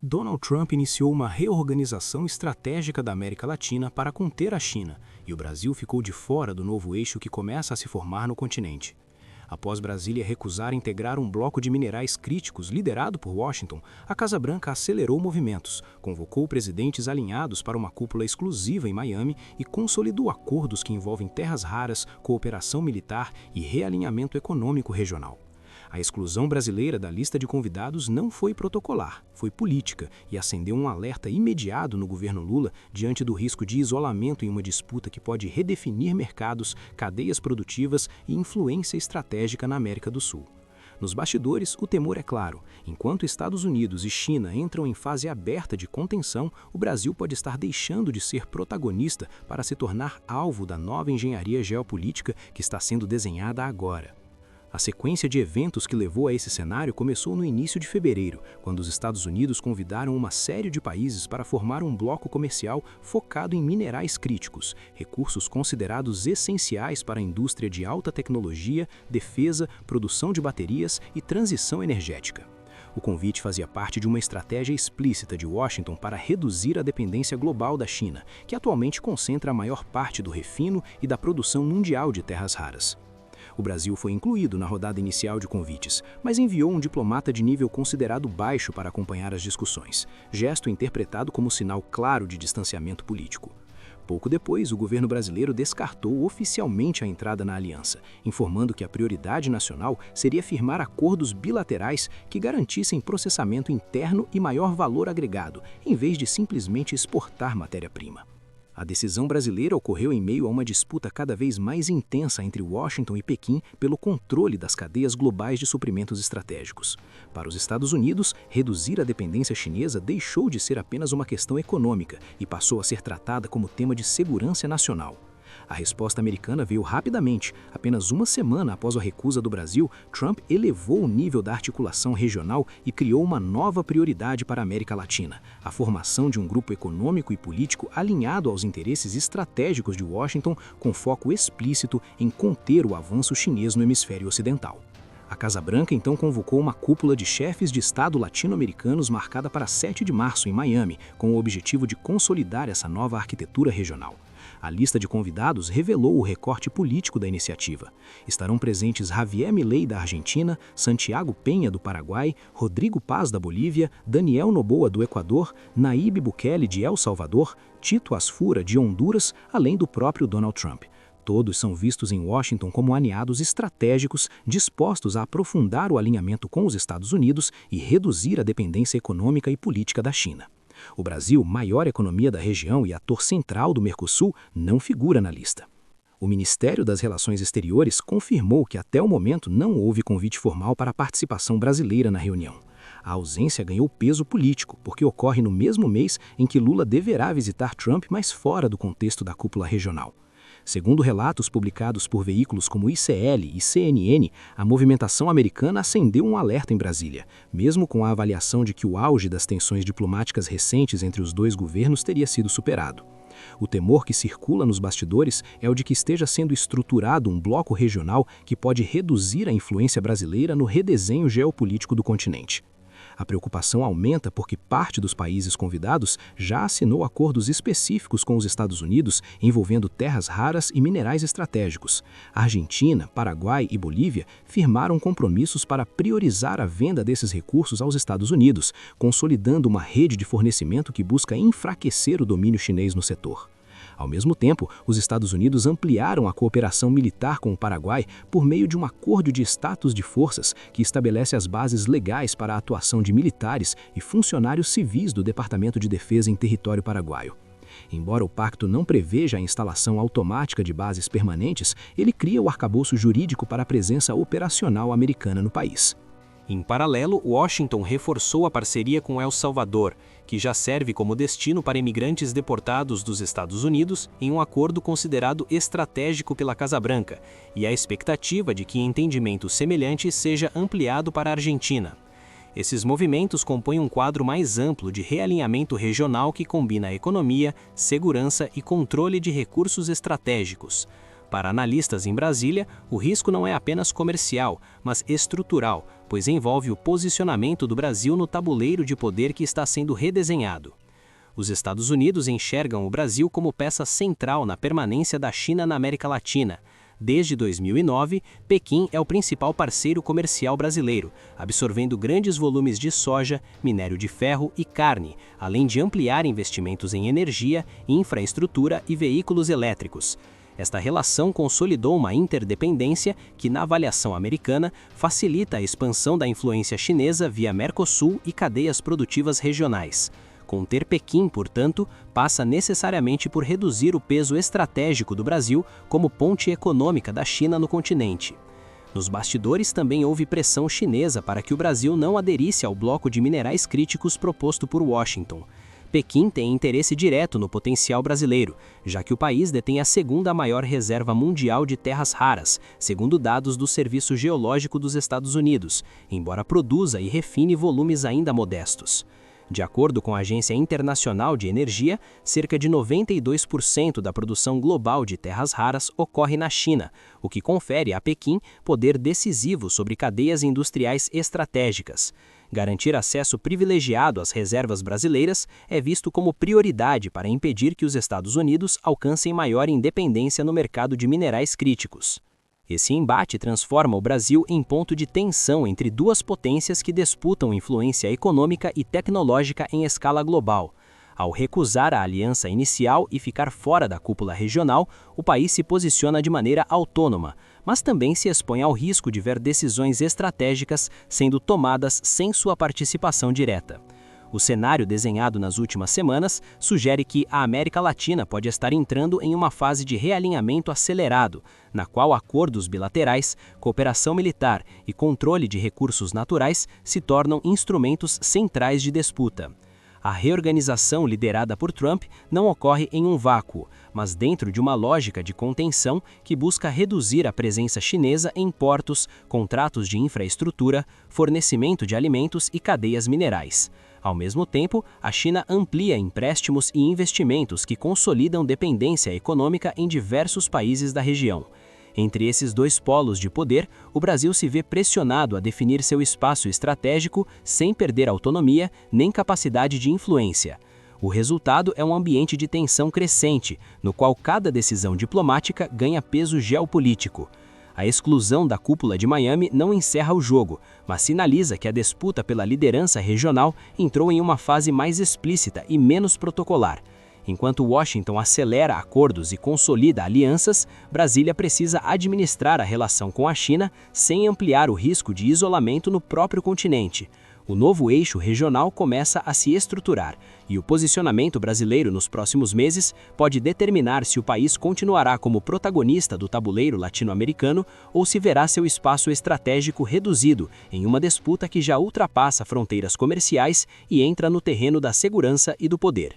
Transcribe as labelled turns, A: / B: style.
A: Donald Trump iniciou uma reorganização estratégica da América Latina para conter a China, e o Brasil ficou de fora do novo eixo que começa a se formar no continente. Após Brasília recusar integrar um bloco de minerais críticos liderado por Washington, a Casa Branca acelerou movimentos, convocou presidentes alinhados para uma cúpula exclusiva em Miami e consolidou acordos que envolvem terras raras, cooperação militar e realinhamento econômico regional. A exclusão brasileira da lista de convidados não foi protocolar, foi política e acendeu um alerta imediato no governo Lula diante do risco de isolamento em uma disputa que pode redefinir mercados, cadeias produtivas e influência estratégica na América do Sul. Nos bastidores, o temor é claro. Enquanto Estados Unidos e China entram em fase aberta de contenção, o Brasil pode estar deixando de ser protagonista para se tornar alvo da nova engenharia geopolítica que está sendo desenhada agora. A sequência de eventos que levou a esse cenário começou no início de fevereiro, quando os Estados Unidos convidaram uma série de países para formar um bloco comercial focado em minerais críticos, recursos considerados essenciais para a indústria de alta tecnologia, defesa, produção de baterias e transição energética. O convite fazia parte de uma estratégia explícita de Washington para reduzir a dependência global da China, que atualmente concentra a maior parte do refino e da produção mundial de terras raras. O Brasil foi incluído na rodada inicial de convites, mas enviou um diplomata de nível considerado baixo para acompanhar as discussões, gesto interpretado como sinal claro de distanciamento político. Pouco depois, o governo brasileiro descartou oficialmente a entrada na aliança, informando que a prioridade nacional seria firmar acordos bilaterais que garantissem processamento interno e maior valor agregado, em vez de simplesmente exportar matéria-prima. A decisão brasileira ocorreu em meio a uma disputa cada vez mais intensa entre Washington e Pequim pelo controle das cadeias globais de suprimentos estratégicos. Para os Estados Unidos, reduzir a dependência chinesa deixou de ser apenas uma questão econômica e passou a ser tratada como tema de segurança nacional. A resposta americana veio rapidamente. Apenas uma semana após a recusa do Brasil, Trump elevou o nível da articulação regional e criou uma nova prioridade para a América Latina: a formação de um grupo econômico e político alinhado aos interesses estratégicos de Washington, com foco explícito em conter o avanço chinês no hemisfério ocidental. A Casa Branca então convocou uma cúpula de chefes de Estado latino-americanos marcada para 7 de março em Miami, com o objetivo de consolidar essa nova arquitetura regional. A lista de convidados revelou o recorte político da iniciativa. Estarão presentes Javier Milei da Argentina, Santiago Peña do Paraguai, Rodrigo Paz da Bolívia, Daniel Noboa do Equador, Nayib Bukele de El Salvador, Tito Asfura de Honduras, além do próprio Donald Trump. Todos são vistos em Washington como aliados estratégicos dispostos a aprofundar o alinhamento com os Estados Unidos e reduzir a dependência econômica e política da China. O Brasil, maior economia da região e ator central do Mercosul, não figura na lista. O Ministério das Relações Exteriores confirmou que até o momento não houve convite formal para a participação brasileira na reunião. A ausência ganhou peso político, porque ocorre no mesmo mês em que Lula deverá visitar Trump, mas fora do contexto da cúpula regional. Segundo relatos publicados por veículos como ICL e CNN, a movimentação americana acendeu um alerta em Brasília, mesmo com a avaliação de que o auge das tensões diplomáticas recentes entre os dois governos teria sido superado. O temor que circula nos bastidores é o de que esteja sendo estruturado um bloco regional que pode reduzir a influência brasileira no redesenho geopolítico do continente. A preocupação aumenta porque parte dos países convidados já assinou acordos específicos com os Estados Unidos envolvendo terras raras e minerais estratégicos. Argentina, Paraguai e Bolívia firmaram compromissos para priorizar a venda desses recursos aos Estados Unidos, consolidando uma rede de fornecimento que busca enfraquecer o domínio chinês no setor. Ao mesmo tempo, os Estados Unidos ampliaram a cooperação militar com o Paraguai por meio de um acordo de status de forças que estabelece as bases legais para a atuação de militares e funcionários civis do Departamento de Defesa em território paraguaio. Embora o pacto não preveja a instalação automática de bases permanentes, ele cria o arcabouço jurídico para a presença operacional americana no país.
B: Em paralelo, Washington reforçou a parceria com El Salvador, que já serve como destino para imigrantes deportados dos Estados Unidos em um acordo considerado estratégico pela Casa Branca, e a expectativa de que entendimento semelhante seja ampliado para a Argentina. Esses movimentos compõem um quadro mais amplo de realinhamento regional que combina economia, segurança e controle de recursos estratégicos. Para analistas em Brasília, o risco não é apenas comercial, mas estrutural, pois envolve o posicionamento do Brasil no tabuleiro de poder que está sendo redesenhado. Os Estados Unidos enxergam o Brasil como peça central na permanência da China na América Latina. Desde 2009, Pequim é o principal parceiro comercial brasileiro, absorvendo grandes volumes de soja, minério de ferro e carne, além de ampliar investimentos em energia, infraestrutura e veículos elétricos. Esta relação consolidou uma interdependência que, na avaliação americana, facilita a expansão da influência chinesa via Mercosul e cadeias produtivas regionais. Conter Pequim, portanto, passa necessariamente por reduzir o peso estratégico do Brasil como ponte econômica da China no continente. Nos bastidores também houve pressão chinesa para que o Brasil não aderisse ao bloco de minerais críticos proposto por Washington. Pequim tem interesse direto no potencial brasileiro, já que o país detém a segunda maior reserva mundial de terras raras, segundo dados do Serviço Geológico dos Estados Unidos, embora produza e refine volumes ainda modestos. De acordo com a Agência Internacional de Energia, cerca de 92% da produção global de terras raras ocorre na China, o que confere a Pequim poder decisivo sobre cadeias industriais estratégicas. Garantir acesso privilegiado às reservas brasileiras é visto como prioridade para impedir que os Estados Unidos alcancem maior independência no mercado de minerais críticos. Esse embate transforma o Brasil em ponto de tensão entre duas potências que disputam influência econômica e tecnológica em escala global. Ao recusar a aliança inicial e ficar fora da cúpula regional, o país se posiciona de maneira autônoma, mas também se expõe ao risco de ver decisões estratégicas sendo tomadas sem sua participação direta. O cenário desenhado nas últimas semanas sugere que a América Latina pode estar entrando em uma fase de realinhamento acelerado, na qual acordos bilaterais, cooperação militar e controle de recursos naturais se tornam instrumentos centrais de disputa. A reorganização liderada por Trump não ocorre em um vácuo, mas dentro de uma lógica de contenção que busca reduzir a presença chinesa em portos, contratos de infraestrutura, fornecimento de alimentos e cadeias minerais. Ao mesmo tempo, a China amplia empréstimos e investimentos que consolidam dependência econômica em diversos países da região. Entre esses dois polos de poder, o Brasil se vê pressionado a definir seu espaço estratégico sem perder autonomia nem capacidade de influência. O resultado é um ambiente de tensão crescente, no qual cada decisão diplomática ganha peso geopolítico. A exclusão da cúpula de Miami não encerra o jogo, mas sinaliza que a disputa pela liderança regional entrou em uma fase mais explícita e menos protocolar. Enquanto Washington acelera acordos e consolida alianças, Brasília precisa administrar a relação com a China sem ampliar o risco de isolamento no próprio continente. O novo eixo regional começa a se estruturar, e o posicionamento brasileiro nos próximos meses pode determinar se o país continuará como protagonista do tabuleiro latino-americano ou se verá seu espaço estratégico reduzido em uma disputa que já ultrapassa fronteiras comerciais e entra no terreno da segurança e do poder.